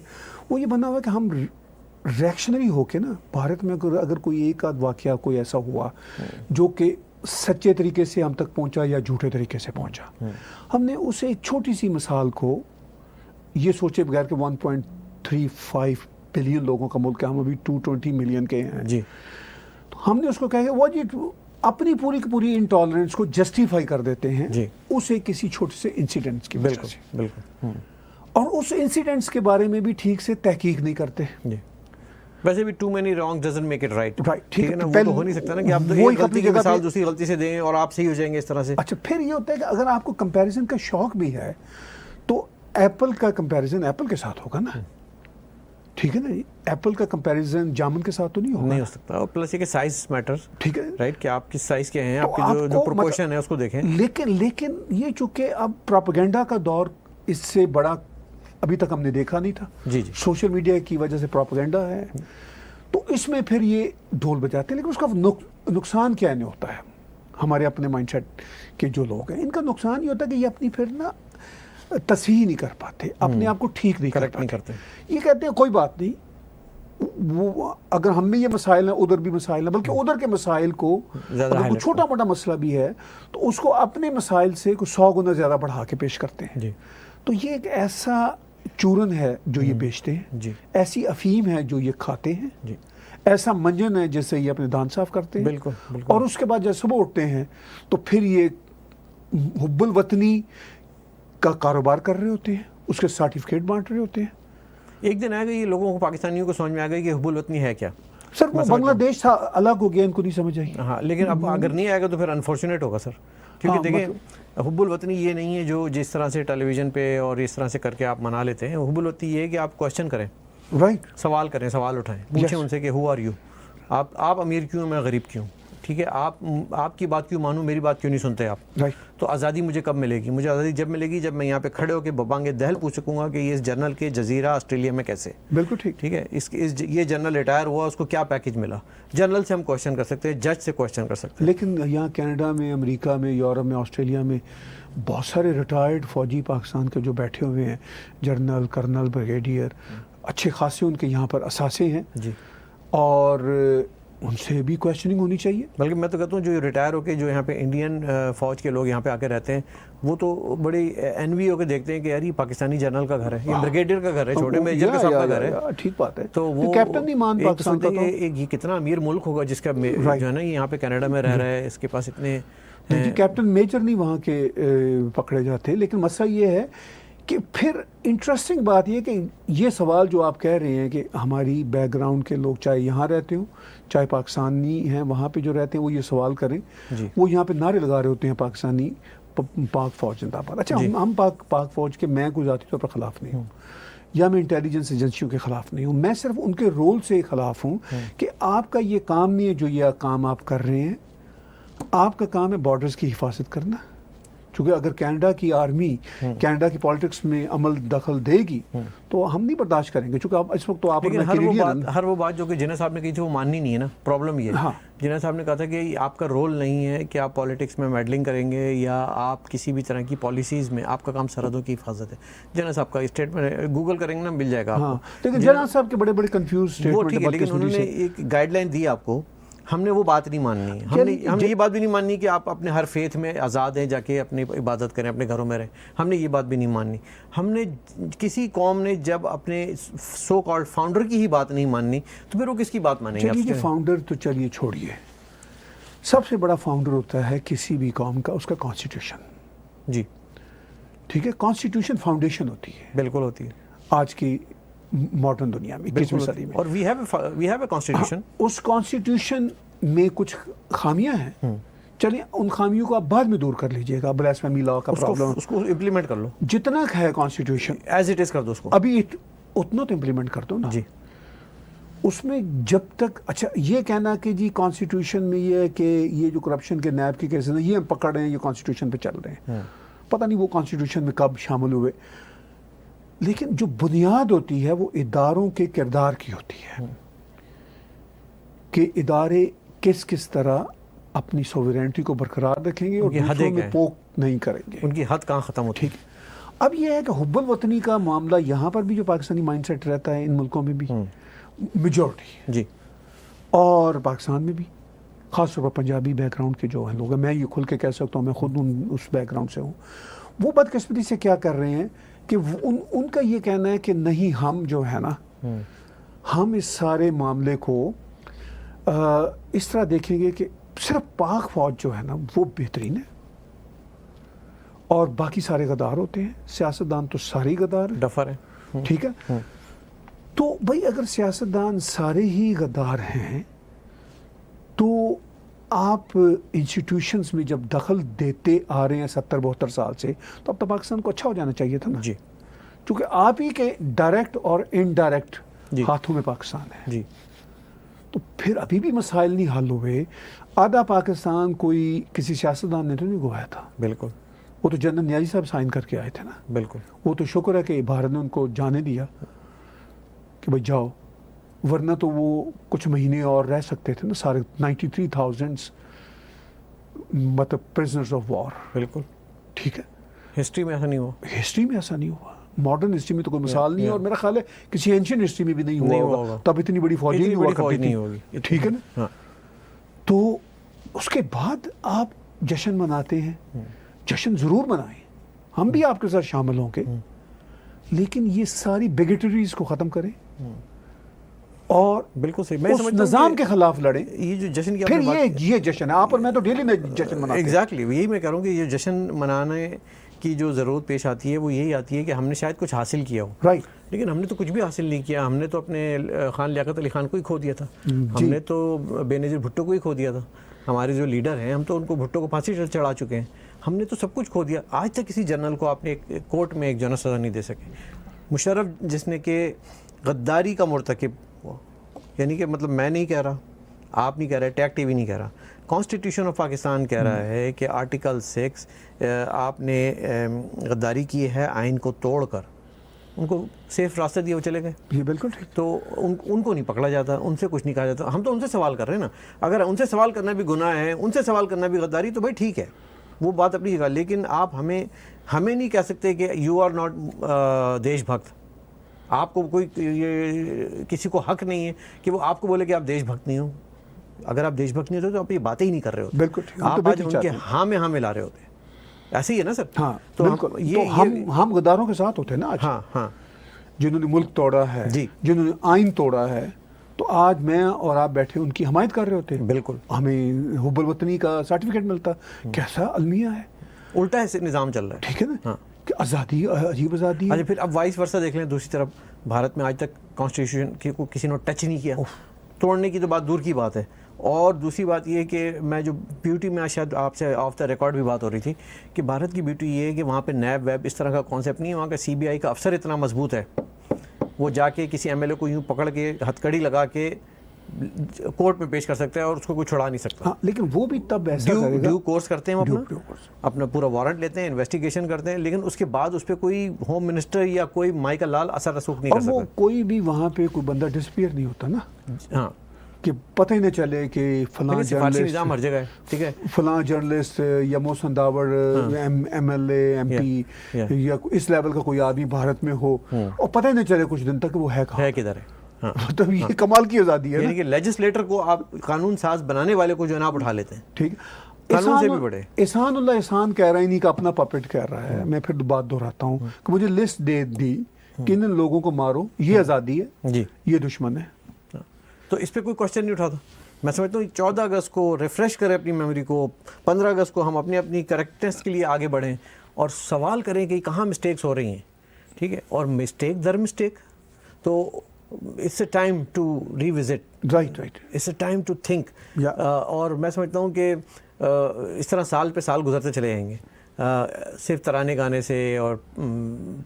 وہ یہ بنا ہوا ہے کہ ہم ریئیکشنری ہو کے نا, بھارت میں اگر کوئی ایک آدھ واقعہ کوئی ایسا ہوا جو کہ سچے طریقے سے ہم تک پہنچا یا جھوٹے طریقے سے پہنچا, ہم نے اسے ایک چھوٹی سی مثال کو یہ سوچے بغیر کہ 1.35 بلین لوگوں کا ملک ہے, ہم ابھی 220 ملین کے ہیں جی, تو ہم نے اس کو کہا کہ وہ جی اپنی پوری کی پوری انٹالرنس کو جسٹیفائی کر دیتے ہیں جی, اسے کسی چھوٹے سے انسیڈنٹس کی وجہ سے. بالکل. اور اس انسیڈنٹس کے بارے میں بھی ٹھیک سے تحقیق نہیں کرتے. جی, ویسے بھی too many wrong doesn't make it right. ٹھیک ہے نا, وہ تو ہو نہیں سکتا نا کہ آپ ایک غلطی کی مثال دوسری غلطی سے دیں اور آپ صحیح ہو جائیں گے اس طرح سے. اچھا, پھر یہ ہوتا ہے کہ اگر آپ کو کمپیریزن کا شوق بھی ہے تو ایپل کا کمپیریزن ایپل کے ساتھ ہوگا نا. ٹھیک ہے نا جی, ایپل کا کمپیریزن جامن کے ساتھ تو نہیں ہوگا, نہیں ہو سکتا. اور پلس یہ کہ سائز میٹر, ٹھیک ہے رائٹ, کہ آپ کس سائز کے ہیں, آپ کی جو پروپورشن ہے اس کو دیکھیں. لیکن یہ چونکہ اب پروپیگنڈا کا دور, اس سے بڑا ابھی تک ہم نے دیکھا نہیں تھا. جی جی, سوشل میڈیا کی وجہ سے پروپیگنڈا ہے, تو اس میں پھر یہ ڈھول بجاتے ہیں. لیکن اس کا نقصان کیا نہیں ہوتا ہے. ہمارے اپنے مائنڈ سیٹ کے جو لوگ ہیں, ان کا نقصان یہ ہوتا ہے کہ یہ اپنی پھر نا تصحیح نہیں کر پاتے, اپنے آپ کو ٹھیک نہیں کرتے. یہ کہتے ہیں کوئی بات نہیں, وہ اگر ہم میں یہ مسائل ہیں ادھر بھی مسائل ہیں, بلکہ ادھر کے مسائل کو اگر کوئی چھوٹا موٹا مسئلہ بھی ہے تو اس کو اپنے مسائل سے 100 گنا زیادہ بڑھا کے پیش کرتے ہیں. تو یہ ایک ایسا چورن ہے جو یہ بیچتے ہیں, ایسی افیم ہے جو یہ کھاتے ہیں, ایسا منجن ہے جس سے یہ اپنے دانت صاف کرتے ہیں. بالکل. اور اس کے بعد جب صبح اٹھتے ہیں تو پھر یہ حب الوطنی کا کاروبار کر رہے ہوتے ہیں, اس کے سرٹیفکیٹ بانٹ رہے ہوتے ہیں. ایک دن آئے گا یہ لوگوں کو, پاکستانیوں کو سمجھ میں آ گئی کہ حب الوطنی ہے کیا. سر وہ بنگلہ دیش تھا, الگ ہو گیا, ان کو نہیں سمجھ آئی. ہاں, لیکن اب اگر نہیں آئے گا تو پھر انفارچونیٹ ہوگا سر, کیونکہ دیکھیں حب الوطنی یہ نہیں ہے جو جس طرح سے ٹیلی ویژن پہ اور اس طرح سے کر کے آپ منا لیتے ہیں. حب الوطنی یہ ہے کہ آپ کوشچن کریں, رائٹ, سوال کریں, سوال اٹھائیں, پوچھیں ان سے کہ ہو آر یو, آپ امیر کیوں, میں غریب کیوں. ٹھیک ہے, آپ کی بات کیوں مانوں, میری بات کیوں نہیں سنتے آپ, تو آزادی مجھے کب ملے گی؟ مجھے آزادی جب ملے گی جب میں یہاں پہ کھڑے ہو کے ببانگ دہل پوچھ سکوں گا کہ یہ اس جنرل کے جزیرہ آسٹریلیا میں کیسے. بالکل ٹھیک. ٹھیک ہے, یہ جنرل ریٹائر ہوا, اس کو کیا پیکج ملا؟ جنرل سے ہم کوشچن کر سکتے ہیں, جج سے کوشچن کر سکتے ہیں. لیکن یہاں کینیڈا میں, امریکہ میں, یورپ میں, آسٹریلیا میں بہت سارے ریٹائرڈ فوجی پاکستان کے جو بیٹھے ہوئے ہیں, جنرل, کرنل, بریگیڈیئر, اچھے خاصے ان کے یہاں پر اثاثے ہیں جی, اور ان سے بھی کویسچننگ ہونی چاہیے. بلکہ میں تو کہتا ہوں جو ریٹائر ہو کے جو یہاں پہ انڈین فوج کے لوگ یہاں پہ آ کے رہتے ہیں, وہ تو بڑی انوی ہو کے دیکھتے ہیں کہ یار یہ پاکستانی جنرل کا گھر ہے, یہ بریگیڈیئر کا گھر ہے, چھوٹے میجر کا صاحب کا گھر ہے. ٹھیک بات ہے. تو وہ کیپٹن نہیں مان پاکستان کا, یہ کتنا امیر ملک ہوگا جس کا جو ہے نا یہاں پہ کینیڈا میں رہ رہا ہے, اس کے پاس اتنے کیپٹن میجر نہیں وہاں کے پکڑے جاتے. لیکن مسئلہ یہ ہے کہ پھر انٹرسٹنگ بات یہ کہ یہ سوال جو آپ کہہ رہے ہیں کہ ہماری بیک گراؤنڈ کے لوگ چاہے یہاں رہتے ہوں چاہے پاکستانی ہیں وہاں پہ جو رہتے ہیں وہ یہ سوال کریں, وہ یہاں پہ نعرے لگا رہے ہوتے ہیں پاکستانی پاک فوج زندہ باد. اچھا, ہم پاک فوج کے, میں کوئی ذاتی طور پر خلاف نہیں ہوں یا میں انٹیلیجنس ایجنسیوں کے خلاف نہیں ہوں, میں صرف ان کے رول سے خلاف ہوں کہ آپ کا یہ کام نہیں ہے جو یہ کام آپ کر رہے ہیں. آپ کا کام ہے بارڈرز کی حفاظت کرنا, چونکہ اگر کینیڈا کی آرمی کینیڈا کی پالیٹکس میں عمل دخل دے گی تو ہم نہیں برداشت کریں گے, چونکہ اس وقت تو آپ ہر وہ بات جو کہ جناح صاحب نے کہی تھی وہ ماننی نہیں ہے نا. پرابلم یہ ہے, جناح صاحب نے کہا تھا کہ آپ کا رول نہیں ہے کہ آپ پالیٹکس میں میڈلنگ کریں گے یا آپ کسی بھی طرح کی پالیسیز میں, آپ کا کام سرحدوں کی حفاظت ہے. جناح صاحب کا اسٹیٹمنٹ گوگل کریں گے نا, مل جائے گا آپ کو. لیکن جناح صاحب کے بڑے بڑے کنفیوز وہ ٹھیک ہے, لیکن انہوں نے ایک گائیڈ لائن دی آپ کو, ہم نے وہ بات نہیں ماننی. ہم نے یہ بات بھی نہیں ماننی کہ آپ اپنے ہر فیتھ میں آزاد ہیں, جا کے اپنی عبادت کریں, اپنے گھروں میں رہیں. ہم نے یہ بات بھی نہیں ماننی. ہم نے کسی قوم نے جب اپنے سو کالڈ فاؤنڈر کی ہی بات نہیں ماننی تو پھر وہ کس کی بات مانیں گے؟ چلیے فاؤنڈر تو چلیے چھوڑیے, سب سے بڑا فاؤنڈر ہوتا ہے کسی بھی قوم کا اس کا کانسٹیٹیوشن. جی ٹھیک ہے, کانسٹیٹیوشن فاؤنڈیشن ہوتی ہے. بالکل ہوتی ہے آج کی ماڈرن دنیا میں 21ویں صدی میں. اور وی ہیو اے کانسٹیٹیوشن. اس کانسٹیٹیوشن میں کچھ خامیاں ہیں, چلیے ان خامیوں کو آپ بعد میں دور کر لیجئے گا. بلاسفیمی لا کا پرابلم, اس کو امپلیمنٹ کر لو, جتنا ہے کانسٹیٹیوشن ایز اٹ از کر دو اس کو, ابھی اتنا تو امپلیمنٹ کر دو نا. جی, اس میں جب تک, اچھا یہ کہنا کہ جی کانسٹیٹیوشن میں یہ ہے کہ یہ جو کرپشن کے نیب کے کیسز ہیں یہ ہم پکڑ رہے ہیں, یہ کانسٹیٹیوشن پہ چل رہے ہیں, پتہ نہیں وہ کانسٹیٹیوشن میں کب شامل ہوئے. لیکن جو بنیاد ہوتی ہے وہ اداروں کے کردار کی ہوتی ہے کہ ادارے کس طرح اپنی سوورینٹی کو برقرار رکھیں گے اور دوسروں میں پوک نہیں کریں گے. ان کی حد کہاں ختم ہوتی ہے. اب یہ ہے کہ حب الوطنی کا معاملہ یہاں پر بھی جو پاکستانی مائنڈ سیٹ رہتا ہے ان ملکوں میں بھی میجورٹی, جی, اور پاکستان میں بھی خاص طور پر پنجابی بیک گراؤنڈ کے جو ہیں لوگ ہیں, میں یہ کھل کے کہہ سکتا ہوں, میں خود اس بیک گراؤنڈ سے ہوں. وہ بدقسمتی سے کیا کر رہے ہیں کہ ان کا یہ کہنا ہے کہ نہیں, ہم جو ہے نا ہم اس سارے معاملے کو اس طرح دیکھیں گے کہ صرف پاک فوج جو ہے نا وہ بہترین ہے اور باقی سارے غدار ہوتے ہیں. سیاستدان تو سارے غدار ہیں, ڈفر ہیں. ٹھیک ہے, تو بھائی اگر سیاستدان سارے ہی غدار ہیں تو آپ انسٹیٹیوشنز میں جب دخل دیتے آ رہے ہیں 70-72 سال سے, تو اب تو پاکستان کو اچھا ہو جانا چاہیے تھا نا. جی, چونکہ آپ ہی کے ڈائریکٹ اور انڈائریکٹ ہاتھوں میں پاکستان ہے. جی, تو پھر ابھی بھی مسائل نہیں حل ہوئے. آدھا پاکستان کوئی کسی سیاستدان نے تو نہیں گوایا تھا. بالکل, وہ تو جنرل نیازی صاحب سائن کر کے آئے تھے نا. بالکل, وہ تو شکر ہے کہ بھارت نے ان کو جانے دیا کہ بھائی جاؤ, ورنہ تو وہ کچھ مہینے اور رہ سکتے تھے نا سارے 93,000 مطلب پرزنرز آف وار. بالکل, ٹھیک ہے, ہسٹری میں ایسا نہیں ہوا. ہسٹری میں ایسا نہیں ہوا, ماڈرن ہسٹری میں تو کوئی مثال نہیں ہے, اور میرا خیال ہے کسی اینشین ہسٹری میں بھی نہیں ہوا ہوگا. تب اتنی بڑی فوجیں نہیں ہوا کرتی تھی. ٹھیک ہے نا. تو اس کے بعد آپ جشن مناتے ہیں, جشن ضرور منائیں, ہم بھی آپ کے ساتھ شامل ہوں گے, لیکن یہ ساری بیگیٹریز کو ختم کریں اور بالکل صحیح, میں اس نظام کے خلاف لڑیں. یہ جو جشن کی پھر یہ جشن ہے, آپ اور میں تو ڈیلی میں جشن مناتے ہیں. ایگزیکٹلی, یہی میں کہہ رہا ہوں کہ یہ جشن منانے کی جو ضرورت پیش آتی ہے وہ یہی آتی ہے کہ ہم نے شاید کچھ حاصل کیا ہو, رائٹ, لیکن ہم نے تو کچھ بھی حاصل نہیں کیا. ہم نے تو اپنے خان لیاقت علی خان کو ہی کھو دیا تھا, ہم نے تو بے نظیر بھٹو کو ہی کھو دیا تھا. ہمارے جو لیڈر ہیں ہم تو ان کو بھٹو کو پھانسی چڑھا چکے ہیں. ہم نے تو سب کچھ کھو دیا. آج تک کسی جنرل کو آپ نے کورٹ میں ایک جنرل سزا نہیں دے سکے. مشرف جس نے کہ غداری کا مرتکب ہوا, یعنی کہ مطلب میں نہیں کہہ رہا, آپ نہیں کہہ رہے, ٹیک ٹی وی نہیں کہہ رہا, کانسٹیٹیوشن آف پاکستان کہہ رہا ہے کہ آرٹیکل 6 آپ نے غداری کی ہے آئین کو توڑ کر, ان کو سیف راستہ دیا, وہ چلے گئے. یہ بالکل ٹھیک. تو ان کو نہیں پکڑا جاتا, ان سے کچھ نہیں کہا جاتا. ہم تو ان سے سوال کر رہے ہیں نا, اگر ان سے سوال کرنا بھی گناہ ہے, ان سے سوال کرنا بھی غداری, تو بھائی ٹھیک ہے, وہ بات اپنی جگہ. لیکن آپ ہمیں نہیں کہہ سکتے کہ یو آر ناٹ دیش بھکت. آپ کو کوئی کسی کو حق نہیں ہے کہ وہ آپ کو بولے کہ آپ دیش بھکت نہیں ہو. اگر آپ دیش بھکت نہیں ہوتے تو آپ یہ باتیں ہی نہیں کر رہے ہوتے. بالکل ٹھیک. آپ آج ان کے ہاں میں ہاں ملا رہے ہوتے. ایسے ہی ہے نا سر. ہاں تو بالکل. ہم غداروں کے ساتھ ہوتے ہیں نا آج. ہاں ہاں, جنہوں نے ملک توڑا ہے, جی, جنہوں نے آئین توڑا ہے, تو آج میں اور آپ بیٹھے ان کی حمایت کر رہے ہوتے ہیں. بالکل. ہمیں حب الوطنی کا سرٹیفکیٹ ملتا. کیسا المیہ ہے, الٹا ہے نظام چل رہا ہے. ٹھیک ہے نا, کہ آزادی, عجیب آزادی. اچھا پھر اب وائس ورثہ دیکھ لیں دوسری طرف, بھارت میں آج تک کانسٹیٹیوشن کو کسی نے ٹچ نہیں کیا. توڑنے کی تو بات دور کی بات ہے. اور دوسری بات یہ کہ میں جو بیوٹی میں شاید آپ سے آف دا ریکارڈ بھی بات ہو رہی تھی کہ بھارت کی بیوٹی یہ ہے کہ وہاں پہ نیب ویب اس طرح کا کانسیپٹ نہیں ہے. وہاں کا سی بی آئی کا افسر اتنا مضبوط ہے, وہ جا کے کسی ایم ایل اے کو یوں پکڑ کے ہتھ کڑی لگا کے کورٹ میں پیش کر سکتا ہے اور اس کو کوئی چھڑا نہیں سکتا. لیکن وہ بھی تب ایسا کرے گا, ڈیو کورس کرتے ہیں وہ اپنا پورا وارنٹ لیتے ہیں, انویسٹیگیشن کرتے ہیں, لیکن اس کے بعد اس پہ کوئی ہوم منسٹر یا کوئی مائیکل لال اثر رسوخ نہیں کر سکتا. اور وہ کوئی بھی وہاں پہ کوئی بندہ ڈسپیئر نہیں ہوتا نا. ہاں, کہ پتہ ہی نہ چلے کہ فلاں نظام ہر جگہ ہے. ٹھیک ہے, فلاں جرنلسٹ یا Mohsin Dawar M L A M P یا اس لیول کا کوئی آدمی بھارت میں ہو اور پتہ ہی نہ چلے کچھ دن تک وہ ہے کدھر ہے. مطلب یہ کمال کی آزادی ہے, یعنی کہ لیجسلیٹر کو آپ قانون ساز بنانے والے کو جو ہے نا آپ اٹھا لیتے ہیں. ٹھیک, قانون سے بھی بڑے. احسان اللہ احسان کہہ رہا ہے, نہیں کہ اپنا پپٹ کہہ رہا ہے. میں پھر بات دہراتا ہوں کہ مجھے لسٹ دے دی کہ ان لوگوں کو مارو, یہ آزادی ہے, جی, یہ دشمن ہے. تو اس پہ کوئی کوشچن نہیں اٹھاتا. میں سمجھتا ہوں 14 اگست کو ریفریش کریں اپنی میموری کو, 15 اگست کو ہم اپنی کریکٹنس کے لیے آگے بڑھیں اور سوال کریں کہ کہاں مسٹیکس ہو رہی ہیں. ٹھیک ہے, اور مسٹیک در مسٹیک, تو it's a time to revisit. Right, it's a time to think. اور میں سمجھتا ہوں کہ اس طرح سال پہ سال گزرتے چلے جائیں گے, صرف ترانے گانے سے اور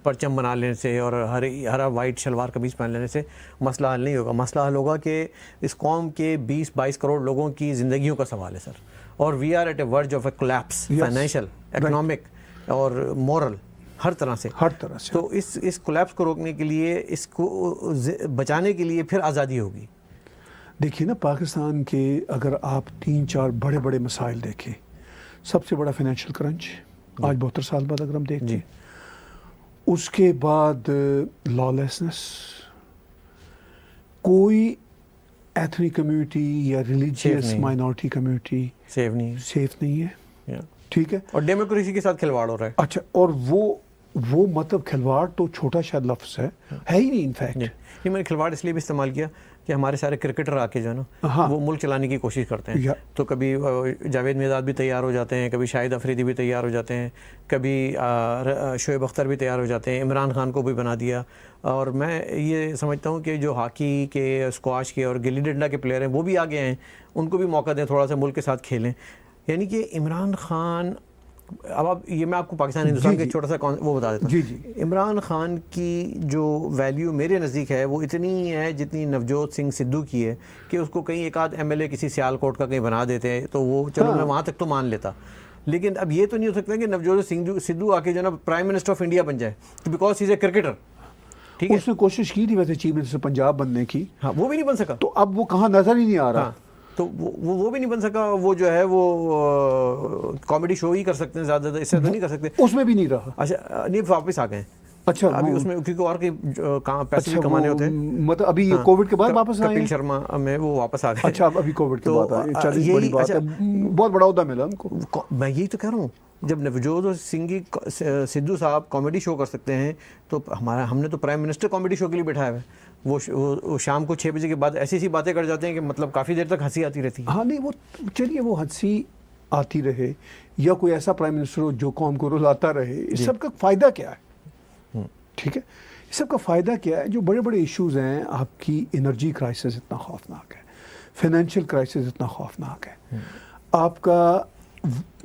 پرچم بنا لینے سے اور ہرا وائٹ شلوار قمیض پہن لینے سے مسئلہ حل نہیں ہوگا. مسئلہ حل ہوگا کہ اس قوم کے 20-22 کروڑ لوگوں کی زندگیوں کا سوال ہے سر. اور we are at a verge of a collapse, financial, economic اور مورل, ہر طرح سے. تو اس کولیپس کو روکنے کے لیے, اس کو بچانے کے لیے پھر آزادی ہوگی. دیکھیے نا, پاکستان کے اگر آپ 3-4 بڑے بڑے مسائل دیکھیں, سب سے بڑا فائنینشیل کرنچ آج 72 سال بعد اگر ہم دیکھیں, اس کے بعد لا لیسنس, کوئی ایتھنک کمیونٹی یا ریلیجیس مائنورٹی کمیونٹی سیف نہیں ہے. ٹھیک ہے, اور ڈیموکریسی کے ساتھ کھلواڑ ہو رہا ہے. اچھا, اور وہ مطلب کھلواڑ تو چھوٹا شاید لفظ ہے ہی نہیں. انفیکٹ یہ میں نے کھلواڑ اس لیے بھی استعمال کیا کہ ہمارے سارے کرکٹر آ کے جو ہے نا وہ ملک چلانے کی کوشش کرتے ہیں. تو کبھی جاوید میرداد بھی تیار ہو جاتے ہیں, کبھی شاہد افریدی بھی تیار ہو جاتے ہیں, کبھی شعیب اختر بھی تیار ہو جاتے ہیں, عمران خان کو بھی بنا دیا. اور میں یہ سمجھتا ہوں کہ جو ہاکی کے, اسکواش کے اور گلی ڈنڈا کے پلیئر ہیں وہ بھی آگے ہیں, ان کو بھی موقع دیں, تھوڑا سا ملک کے ساتھ کھیلیں. یعنی کہ عمران خان, اب یہ میں آپ کو پاکستان ہندوستان کا چھوٹا سا وہ بتا دیتا ہوں. عمران خان کی جو ویلیو میرے نزدیک ہے وہ اتنی ہے جتنی نوجوت سنگھ سدھو کی ہے, کہ اس کو کہیں ایک آدھ ایم ایل اے کسی سیال کوٹ کا کہیں بنا دیتے ہیں تو وہ چلو میں وہاں تک تو مان لیتا. لیکن اب یہ تو نہیں ہو سکتا کہ نوجوت سنگھ سدھو آ کے جو نا پرائم منسٹر آف انڈیا بن جائے, because he is a cricketer. ٹھیک ہے, اس نے کوشش کی تھی ویسے چیف منسٹر پنجاب بننے کی, ہاں وہ بھی نہیں بن سکا. تو اب وہ کہاں نظر ہی نہیں آ رہا. تو وہ بھی نہیں بن سکا. وہ جو ہے وہ کامیڈی شو ہی کر سکتے ہیں, زیادہ اس سے تو نہیں کر سکتے. اس میں بھی نہیں رہا. اچھا, نہیں واپس آ گئے. اچھا, ابھی اس میں کیونکہ اور کے پیسے بھی کمانے ہوتے ہیں, مطلب ابھی کووڈ کے بعد واپس آئے. کپل شرما میں وہ واپس آ گئے. اچھا, ابھی کووڈ کے بعد آئے. چلیے, بڑی بات ہے, بہت بڑا عہدہ ملا ان کو. میں یہی تو کہہ رہا ہوں, جب نوجوت سنگھ سدھو صاحب کامیڈی شو کر سکتے ہیں تو ہم نے تو پرائم منسٹر کامیڈی شو کے لیے بٹھایا ہے. وہ شام کو 6 بجے کے بعد ایسی باتیں کر جاتے ہیں کہ مطلب کافی دیر تک ہنسی آتی رہتی ہے. ہاں نہیں, وہ چلیے وہ ہنسی آتی رہے, یا کوئی ایسا پرائم منسٹر ہو جو قوم کو رلاتا رہے. اس سب کا فائدہ کیا ہے؟ ٹھیک ہے, اس سب کا فائدہ کیا ہے؟ جو بڑے بڑے ایشوز ہیں, آپ کی انرجی کرائسس اتنا خوفناک ہے, فائنینشیل کرائسس اتنا خوفناک ہے, آپ کا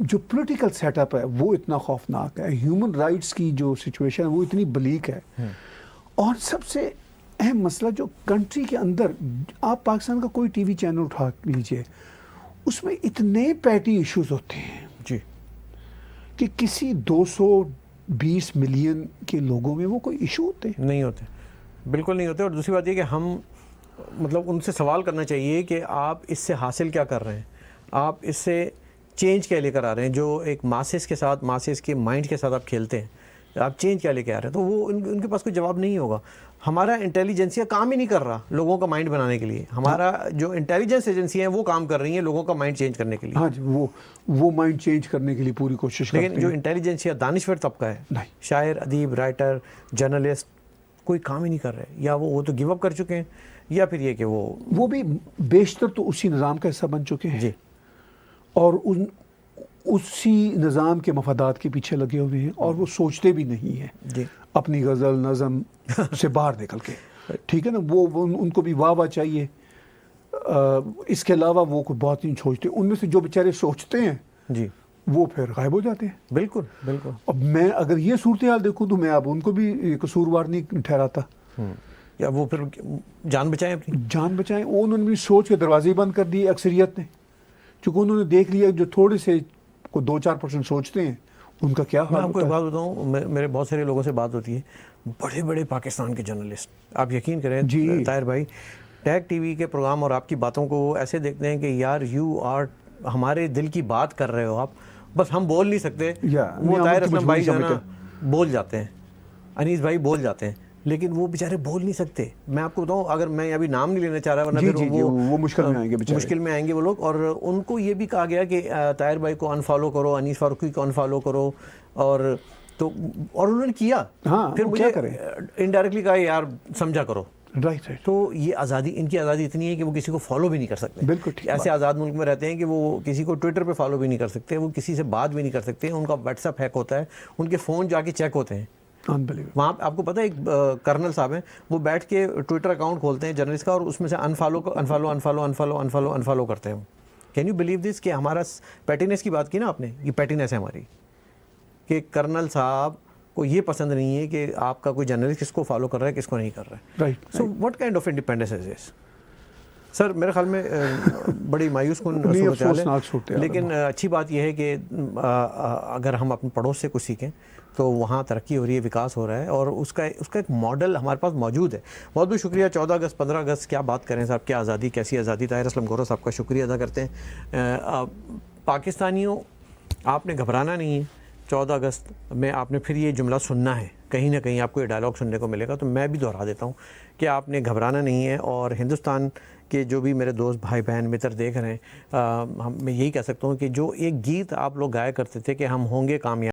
جو پولیٹیکل سیٹ اپ ہے وہ اتنا خوفناک ہے, ہیومن رائٹس کی جو سچویشن ہے وہ اتنی بلیک ہے, اور سب سے اہم مسئلہ جو کنٹری کے اندر، آپ پاکستان کا کوئی ٹی وی چینل اٹھا لیجئے، اس میں اتنے پیٹی ایشوز ہوتے ہیں جی کہ کسی 220 ملین کے لوگوں میں وہ کوئی ایشو ہوتے ہیں؟ نہیں ہوتے، بالکل نہیں ہوتے. اور دوسری بات یہ کہ ہم مطلب ان سے سوال کرنا چاہیے کہ آپ اس سے حاصل کیا کر رہے ہیں، آپ اس سے چینج کیا لے کر آ رہے ہیں. جو ایک ماسز کے ساتھ، ماسز کے مائنڈ کے ساتھ آپ کھیلتے ہیں، آپ چینج کیا لے کے آ رہے ہیں، تو وہ ان کے پاس کوئی جواب نہیں ہوگا. ہمارا انٹیلیجنسیا کام ہی نہیں کر رہا لوگوں کا مائنڈ بنانے کے لیے. ہمارا جو انٹیلیجنس ایجنسی ہیں وہ کام کر رہی ہیں لوگوں کا مائنڈ چینج کرنے کے لیے. ہاں جی، وہ مائنڈ چینج کرنے کے لیے پوری کوشش کرتے ہیں. لیکن جو انٹیلیجنس یا دانشور طبقہ ہے، نہیں. شاعر، ادیب، رائٹر، جرنلسٹ، کوئی کام ہی نہیں کر رہے. یا وہ تو گیو اپ کر چکے ہیں، یا پھر یہ کہ وہ بھی بیشتر تو اسی نظام کا حصہ بن چکے ہیں. جی اور اسی نظام کے مفادات کے پیچھے لگے ہوئے ہیں، اور وہ سوچتے بھی نہیں ہیں جی اپنی غزل نظم سے باہر نکل کے. ٹھیک ہے نا، وہ ان کو بھی واہ چاہیے. اس کے علاوہ وہ کوئی بات نہیں سوچتے. ان میں سے جو بیچارے سوچتے ہیں جی وہ پھر غائب ہو جاتے ہیں. بالکل بالکل. اب میں اگر یہ صورتحال دیکھوں تو میں اب ان کو بھی قصوروار نہیں ٹھہراتا. یا وہ پھر جان بچائیں اپنی. جان بچائیں. انہوں نے بھی سوچ کے دروازے بند کر دیے اکثریت نے، چونکہ انہوں نے دیکھ لیا جو تھوڑے سے کو 2-4% سوچتے ہیں ان کا کیا میں حال آپ کو ہوتا ایک ہے. بات بتاؤں، میرے بہت سارے لوگوں سے بات ہوتی ہے، بڑے بڑے پاکستان کے جرنلسٹ، آپ یقین کریں جی. طاہر بھائی، ٹیگ ٹی وی کے پروگرام اور آپ کی باتوں کو ایسے دیکھتے ہیں کہ یار یو آر ہمارے دل کی بات کر رہے ہو آپ، بس ہم بول نہیں سکتے. وہ طاہر اسلم بھائی جو ہے نا بول جاتے ہیں، انیس بھائی بول جاتے ہیں، لیکن وہ بیچارے بول نہیں سکتے. میں آپ کو بتاؤں، اگر میں ابھی نام نہیں لینا چاہ رہا ورنہ پھر وہ مشکل میں آئیں گے بیچارے. مشکل میں آئیں گے وہ لوگ. اور ان کو یہ بھی کہا گیا کہ طاہر بھائی کو انفالو کرو، انیس فاروقی کو انفالو کرو، اور انہوں نے کیا. پھر مجھے انڈائریکٹلی کہا یار سمجھا کرو. رائٹ. تو یہ آزادی، ان کی آزادی اتنی ہے کہ وہ کسی کو فالو بھی نہیں کر سکتے. بالکل ایسے آزاد ملک میں رہتے ہیں کہ وہ کسی کو ٹویٹر پہ فالو بھی نہیں کر سکتے، وہ کسی سے بات بھی نہیں کر سکتے. ان کا واٹس ایپ ہیک ہوتا ہے، ان کے فون جا کے چیک ہوتے ہیں. وہاں آپ کو پتہ ہے ایک کرنل صاحب ہیں، وہ بیٹھ کے ٹویٹر اکاؤنٹ کھولتے ہیں جرنلسٹ کا، اور اس میں سے انفالو کرتے ہیں. کین یو بلیو دس کہ ہمارا پیٹینس کی بات کی نا آپ نے، یہ پیٹینس ہے ہماری کہ کرنل صاحب کو یہ پسند نہیں ہے کہ آپ کا کوئی جرنلسٹ کس کو فالو کر رہا ہے کس کو نہیں کر رہا ہے. So what kind of independence is this? Sir میرے خیال میں بڑی مایوس کن صورتحال ہے. لیکن اچھی بات یہ ہے کہ اگر ہم اپنے پڑوس سے کچھ سیکھیں تو وہاں ترقی ہو رہی ہے، وکاس ہو رہا ہے، اور اس کا ایک ماڈل ہمارے پاس موجود ہے. بہت بہت شکریہ. 14 اگست 15 اگست کیا بات کریں صاحب، کیا آزادی، کیسی آزادی. طاہر اسلم گورو صاحب کا شکریہ ادا کرتے ہیں. پاکستانیوں، آپ نے گھبرانا نہیں ہے. 14 اگست میں آپ نے پھر یہ جملہ سننا ہے، کہیں نہ کہیں آپ کو یہ ڈائلاگ سننے کو ملے گا. تو میں بھی دہرا دیتا ہوں کہ آپ نے گھبرانا نہیں ہے. اور ہندوستان کے جو بھی میرے دوست، بھائی بہن، متر دیکھ رہے ہیں، میں یہی کہہ سکتا ہوں کہ جو ایک گیت آپ لوگ گایا کرتے تھے کہ ہم ہوں گے کامیاب،